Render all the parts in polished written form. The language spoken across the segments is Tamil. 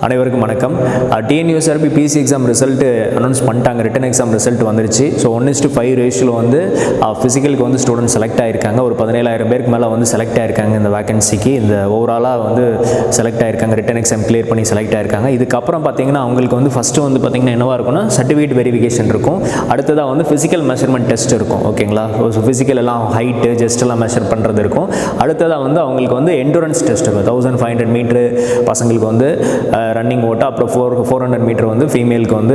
அனைவருக்கும் வணக்கம். TNUSRB PC exam result announce பண்ணிட்டாங்க. ரிட்டன் எக்ஸாம் ரிசல்ட் வந்துருச்சு. ஸோ 1:5 ரேஷியோவில் வந்து ஃபிசிக்கலுக்கு வந்து ஸ்டூடெண்ட் செலக்ட் ஆகிருக்காங்க. ஒரு 17,000 பேருக்கு மேலே வந்து செலக்ட் ஆகிருக்காங்க. இந்த வேகன்சிக்கு இந்த ஓவராலாக வந்து செலக்ட் ஆகிருக்காங்க. ரிட்டன் எக்ஸாம் கிளியர் பண்ணி செலக்ட் ஆகிருக்காங்க. இதுக்கப்புறம் பார்த்தீங்கன்னா அவங்களுக்கு வந்து ஃபஸ்ட்டு வந்து பார்த்தீங்கன்னா என்னவாக இருக்கும்னா சர்டிஃபிகேட் வெரிஃபிகேஷன் இருக்கும். அடுத்ததாக வந்து ஃபிசிக்கல் மெஷர்மெண்ட் டெஸ்ட் இருக்கும். ஓகேங்களா, ஃபிசிக்கல் எல்லாம் ஹைட்டு ஜஸ்ட் எல்லாம் மெஷர் பண்ணுறது இருக்கும். அடுத்ததாக வந்து அவங்களுக்கு வந்து எண்டூரன்ஸ் டெஸ்ட் இருக்கும். 1500 மீட்ரு பசங்களுக்கு வந்து ரன்னிங் ஓட்ட, அப்புறம் 400 மீட்டர் வந்து ஃபீமேலுக்கு வந்து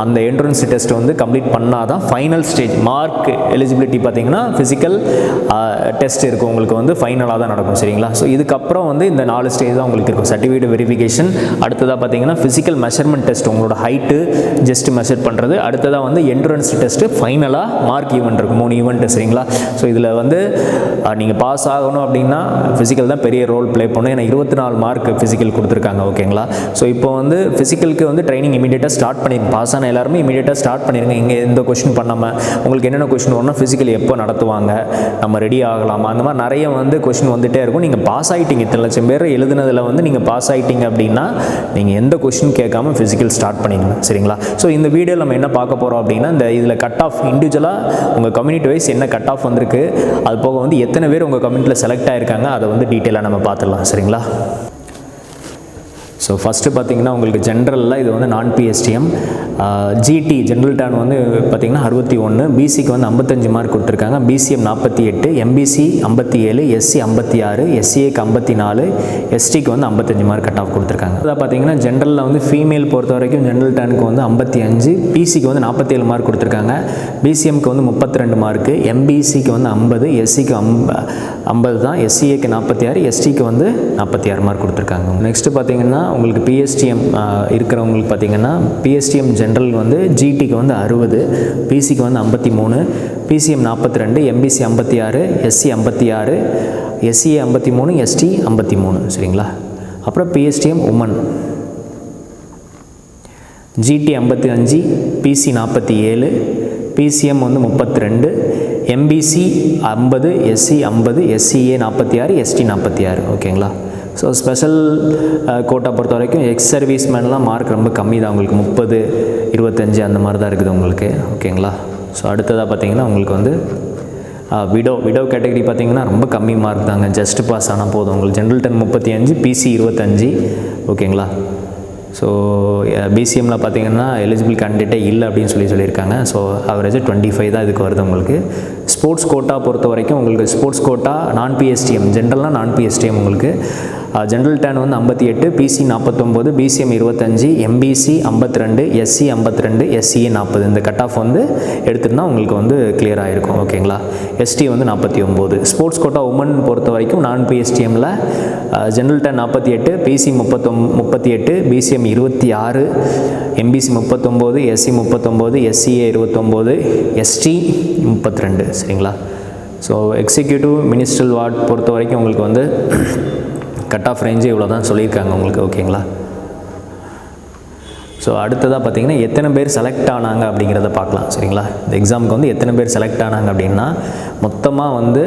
அந்த என்ட்ரன்ஸ் டெஸ்ட் வந்து கம்ப்ளீட் பண்ணால் தான் ஃபைனல் ஸ்டேஜ் மார்க் எலிஜிபிலிட்டி பார்த்தீங்கன்னா ஃபிசிக்கல் டெஸ்ட் இருக்கும். உங்களுக்கு வந்து ஃபைனலாக தான் நடக்கும். சரிங்களா, ஸோ இதுக்கப்புறம் வந்து இந்த 4 ஸ்டேஜ் தான் உங்களுக்கு இருக்கும். சர்டிஃபிகேட் வெரிஃபிகேஷன், அடுத்ததாக பார்த்தீங்கன்னா ஃபிசிக்கல் மெஷர்மெண்ட் டெஸ்ட், உங்களோட ஹைட்டு ஜஸ்ட் மெஷர் பண்ணுறது. அடுத்ததாக வந்து என்ட்ரன்ஸ் டெஸ்ட்டு, ஃபைனலாக மார்க் ஈவெண்ட் இருக்கும். 3 ஈவெண்ட். சரிங்களா, ஸோ இதில் வந்து நீங்கள் பாஸ் ஆகணும் அப்படின்னா ஃபிசிக்கல் தான் பெரிய ரோல் ப்ளே பண்ணும். ஏன்னா 24 மார்க் ஃபிசிக்கல் கொடுத்துருக்காங்க. ஓகேங்களா, ஸோ இப்போ வந்து ஃபிசிக்கலுக்கு வந்து ட்ரைனிங் இமீடியட்டாக ஸ்டார்ட் பண்ணிருங்க. பாஸ் ஆன எல்லாருமே இமீடியட்டாக ஸ்டார்ட் பண்ணிடுங்க. இங்கே எந்த கொஸ்டின் பண்ணாமல் உங்களுக்கு என்னென்ன கொஸ்டின் வரணும், ஃபிசிக்கல் எப்போ நடத்துவாங்க, நம்ம ரெடி ஆகலாமா, அந்த மாதிரி நிறைய வந்து கொஸ்டின் வந்துகிட்டே இருக்கும். நீங்கள் பாஸ் ஆகிட்டீங்க, இத்தனை லட்சம் பேர் எழுதுனதில் வந்து நீங்கள் பாஸ் ஆகிட்டீங்க அப்படின்னா நீங்கள் எந்த கொஸ்டின் கேட்காம ஃபிசிக்கல் ஸ்டார்ட் பண்ணிடுங்க. சரிங்களா, ஸோ இந்த வீடியோவில் நம்ம என்ன பார்க்க போகிறோம் அப்படின்னா இதில் கட் ஆஃப் இண்டிவிஜுவலாக உங்கள் கம்யூனிட்டி வைஸ் என்ன கட் ஆஃப் வந்திருக்கு, அது போக வந்து எத்தனை பேர் உங்கள் கம்யூனிட்டியில் செலக்ட் ஆகிருக்காங்க, அதை வந்து டீட்டெயிலாக நம்ம பார்த்துடலாம். சரிங்களா, ஸோ ஃபஸ்ட்டு பார்த்தீங்கன்னா உங்களுக்கு ஜென்ரலில் இது வந்து நான் பிஎஸ்டிஎம். ஜிடி ஜென்ரல் டர்ன் வந்து பார்த்திங்கன்னா 61, பிசிக்கு வந்து 55 மார்க் கொடுத்துருக்காங்க. பிசிஎம் 48, எம்பிசி 57, எஸ்சி 56, எஸ்சிஏக்கு 54, எஸ்டிக்கு வந்து 55 மார்க் கட் ஆஃப் கொடுத்துருக்காங்க. அதான் பார்த்தீங்கன்னா ஜென்ரலில் வந்து ஃபீமேல் பொறுத்த வரைக்கும் ஜென்ரல் டர்னுக்கு வந்து 55, பிசிக்கு வந்து 47 மார்க் கொடுத்துருக்காங்க. பிசிஎம்க்கு வந்து 32 மார்க்கு, எம்பிசிக்கு வந்து 50, எஸ்சிக்கு 50 தான், எஸ்சிஏக்கு 46, எஸ்டிக்கு வந்து 46 மார்க் கொடுத்துருக்காங்க. நெக்ஸ்ட்டு பார்த்தீங்கன்னா உங்களுக்கு பிஎஸ்டிஎம் இருக்கிறவங்களுக்கு பார்த்தீங்கன்னா பிஎஸ்டிஎம் ஜென்ரல் வந்து ஜிடிக்கு வந்து 60, பிசிக்கு வந்து 53, BCM 42, MBC 56, SC 56, SCA 53, ST 53. சரிங்களா, அப்புறம் PSTM woman GT 55, BC 47, BCM வந்து 32, எம்பிசி 50, எஸ்சி 50, எஸ்சிஏ 46, எஸ்டி 46. ஓகேங்களா, ஸோ ஸ்பெஷல் கோட்டா பொறுத்த வரைக்கும் எக்ஸ் சர்வீஸ் மேன்லாம் மார்க் ரொம்ப கம்மி தான். உங்களுக்கு 30, 25 அந்த மாதிரி தான் இருக்குது உங்களுக்கு. ஓகேங்களா, ஸோ அடுத்ததாக பார்த்தீங்கன்னா உங்களுக்கு வந்து விடோ கேட்டகரி பார்த்தீங்கன்னா ரொம்ப கம்மி மார்க் தாங்க. ஜஸ்ட் பாஸ் ஆனால் போதும். உங்களுக்கு ஜென்ரல் டர்ன் 35, பிசி 25. ஓகேங்களா, ஸோ பிசிஎம்மில் பார்த்தீங்கன்னா எலிஜிபிள் கேண்டிடேட்டே இல்லை அப்படின்னு சொல்லியிருக்காங்க. ஸோ அவரேஜ் 25 தான் இதுக்கு வருது உங்களுக்கு. ஸ்போர்ட்ஸ் கோட்டா பொறுத்த வரைக்கும் உங்களுக்கு ஸ்போர்ட்ஸ் கோட்டா நான் பிஎஸ்டிஎம், ஜென்ரல்னால் நான் பிஎஸ்டிஎம் உங்களுக்கு ஜென்ரல் டர்ன் வந்து 58, BC 49, BCM 25, MBC 52, SC 52, SCA 40. இந்த கட் ஆஃப் வந்து எடுத்துருந்தா உங்களுக்கு வந்து கிளியர் ஆகிருக்கும். ஓகேங்களா, எஸ்டி வந்து 49. ஸ்போர்ட்ஸ் கோட்டா உமன் பொறுத்த வரைக்கும் நான் பிஎஸ்டிஎம்மில் general turn 48, BC 38, BCM 26, MBC 39, SC 39, SCA 29, ST 32. சரிங்களா, ஸோ எக்ஸிக்யூட்டிவ் மினிஸ்ட்ரல் வார்டு பொறுத்த வரைக்கும் உங்களுக்கு வந்து கட் ஆஃப் ரேஞ்சு இவ்வளோ தான் சொல்லியிருக்காங்க உங்களுக்கு. ஓகேங்களா, ஸோ அடுத்ததாக பார்த்தீங்கன்னா எத்தனை பேர் செலக்ட் ஆனாங்க அப்படிங்கிறத பார்க்கலாம். சரிங்களா, இந்த எக்ஸாமுக்கு வந்து எத்தனை பேர் செலக்ட் ஆனாங்க அப்படின்னா மொத்தமாக வந்து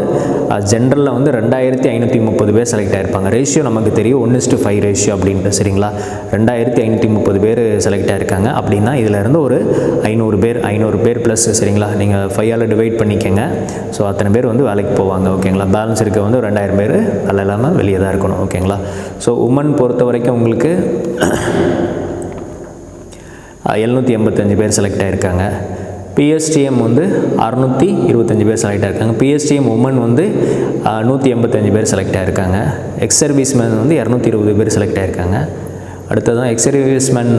ஜென்ரலில் வந்து 2530 பேர் செலக்ட் ஆகிருப்பாங்க. ரேஷியோ நமக்கு தெரியும் 1:5 ரேஷியோ அப்படின்ட்டு. சரிங்களா, 2530 பேர் செலக்ட் ஆகிருக்காங்க அப்படின்னா இதில் இருந்து ஒரு 500 பேர் ப்ளஸ். சரிங்களா, நீங்கள் 5ஆல் டிவைட் பண்ணிக்கோங்க. ஸோ அத்தனை பேர் வந்து வேலைக்கு போவாங்க. ஓகேங்களா, பேலன்ஸ் இருக்க வந்து 2000 பேர் வேலை இல்லாமல் வெளியே தான் இருக்கணும். ஓகேங்களா, ஸோ உமன் பொறுத்த வரைக்கும் உங்களுக்கு 785 பேர் செலக்ட் ஆகிருக்காங்க. பிஎஸ்டிஎம் வந்து 625 பேர் செலக்ட் ஆகிருக்காங்க. பிஎஸ்டிஎம் உமன் வந்து 185 பேர் செலக்ட் ஆகிருக்காங்க. எக்ஸ் சர்வீஸ்மேன் வந்து 220 பேர் செலக்ட் ஆகிருக்காங்க. அடுத்ததான் எக்ஸ் சர்வீஸ்மேன்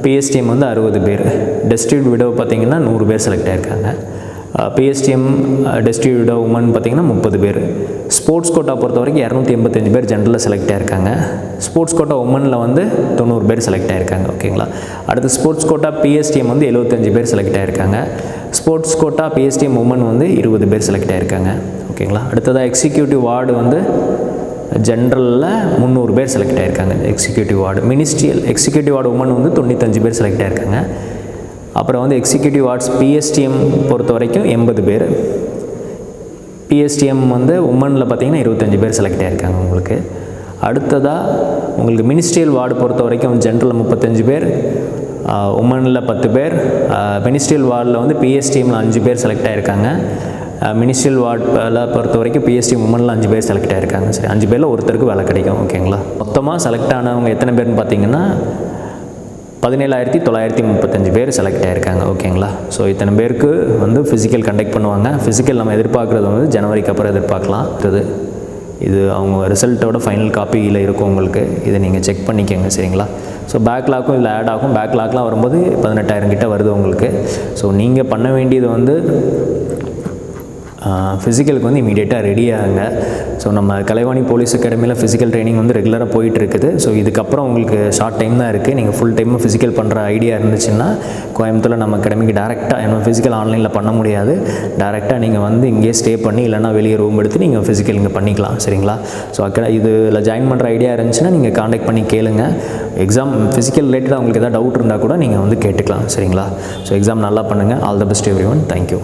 பிஎஸ்டிஎம் வந்து 60 பேர். டெஸ்டிடியூட் விடோ பார்த்திங்கன்னா 100 பேர் செலக்ட் ஆகிருக்காங்க. பிஎஸ்டிஎம் டெஸ்டிடியூட் விடோ உமன் பார்த்திங்கன்னா 30 பேர். ஸ்போர்ட்ஸ் கோட்டா பொறுத்த வரைக்கும் 285 பேர் ஜென்ரலில் செலக்ட் ஆகிருக்காங்க. ஸ்போர்ட்ஸ் கோட்டா உமனில் வந்து 90 பேர் செலக்ட் ஆகிருக்காங்க. ஓகேங்களா, அடுத்து ஸ்போர்ட்ஸ் கோட்டா பிஎஸ்டிஎம் வந்து 75 பேர் செலக்ட் ஆகிருக்காங்க. ஸ்போர்ட்ஸ் கோட்டா பிஎஸ்டிஎம் உமன் வந்து 20 பேர் செலக்ட் ஆகிருக்காங்க. ஓகேங்களா, அடுத்ததாக எக்ஸிக்யூட்டிவ் வார்டு வந்து ஜென்ரலில் 300 பேர் செலக்ட் ஆகிருக்காங்க. Executive ward ministerial executive ward women வந்து 95 பேர் செலக்ட் ஆகிருக்காங்க. அப்புறம் வந்து எக்ஸிக்யூட்டிவ் வார்ட்ஸ் பிஎஸ்டிஎம் பொறுத்த வரைக்கும் 80 பேர். பிஎஸ்டிஎம் வந்து உமனில் பார்த்தீங்கன்னா 25 பேர் செலக்ட் ஆகிருக்காங்க உங்களுக்கு. அடுத்ததாக உங்களுக்கு மினிஸ்ட்ரியல் வார்டு பொறுத்த வரைக்கும் ஜென்ரலில் 35 பேர், உமனில் 10 பேர், மினிஸ்ட்ரியல் வார்டில் வந்து பிஎஸ் டீமில் 5 பேர் செலக்ட் ஆகிருக்காங்க. மினிஸ்ட்ரியல் வார்டில் பொறுத்த வரைக்கும் பிஎஸ்டி உமனில் 5 பேர் செலக்ட் ஆகிருக்காங்க. சரி, 5 பேரில் ஒருத்தருக்கு வேலை கிடைக்கும். ஓகேங்களா? மொத்தமாக செலக்ட் ஆனவங்க எத்தனை பேர்னு பார்த்தீங்கன்னா 17,935 பேர் செலக்ட் ஆகிருக்காங்க. ஓகேங்களா? ஸோ இத்தனை பேருக்கு வந்து ஃபிசிக்கல் கண்டக்ட் பண்ணுவாங்க. ஃபிசிக்கல் நம்ம எதிர்பார்க்குறது வந்து ஜனவரிக்கு அப்புறம் எதிர்பார்க்கலாம். இது அவங்க ரிசல்ட்டோட ஃபைனல் காப்பியில் இருக்கும் உங்களுக்கு. இதை நீங்கள் செக் பண்ணிக்கோங்க. சரிங்களா? ஸோ பேக்லாக்கும் இதில் ஆட் ஆகும். பேக்லாக்லாம் வரும்போது 18,000 கிட்ட வருது உங்களுக்கு. ஸோ நீங்கள் பண்ண வேண்டியது வந்து ஃபிசிக்கலுக்கு வந்து இமீடியட்டாக ரெடி ஆகுங்க. ஸோ நம்ம கலைவாணி போலீஸ் அகாடமியில் ஃபிசிக்கல் ட்ரைனிங் வந்து ரெகுலராக போயிட்டுருக்குது. ஸோ இதுக்கப்புறம் உங்களுக்கு ஷார்ட் டைம் தான் இருக்குது. நீங்கள் ஃபுல் டைமும் ஃபிசிக்கல் பண்ணுற ஐடியா இருந்துச்சுன்னா கோயம்புத்தூரில் நம்ம அகாடமிக்கு டேரெக்டாக ஏன்னா ஃபிசிக்கல் ஆன்லைனில் பண்ண முடியாது. டேரெக்டாக நீங்கள் வந்து இங்கேயே ஸ்டே பண்ணி இல்லைனா வெளியே ரூம் எடுத்து நீங்கள் ஃபிசிக்கல் இங்கே பண்ணிக்கலாம். சரிங்களா? ஸோ இதில் ஜாயின் பண்ணுற ஐடியா இருந்துச்சுன்னா நீங்கள் காண்டாக்ட் பண்ணி கேளுங்க. எக்ஸாம் ஃபிசிக்கல் ரிலேட்டடாக உங்களுக்கு எதாவது டவுட் இருந்தால் கூட நீங்கள் வந்து கேட்டுக்கலாம். சரிங்களா? ஸோ எக்ஸாம் நல்லா பண்ணுங்கள். All the best every one. Thank you.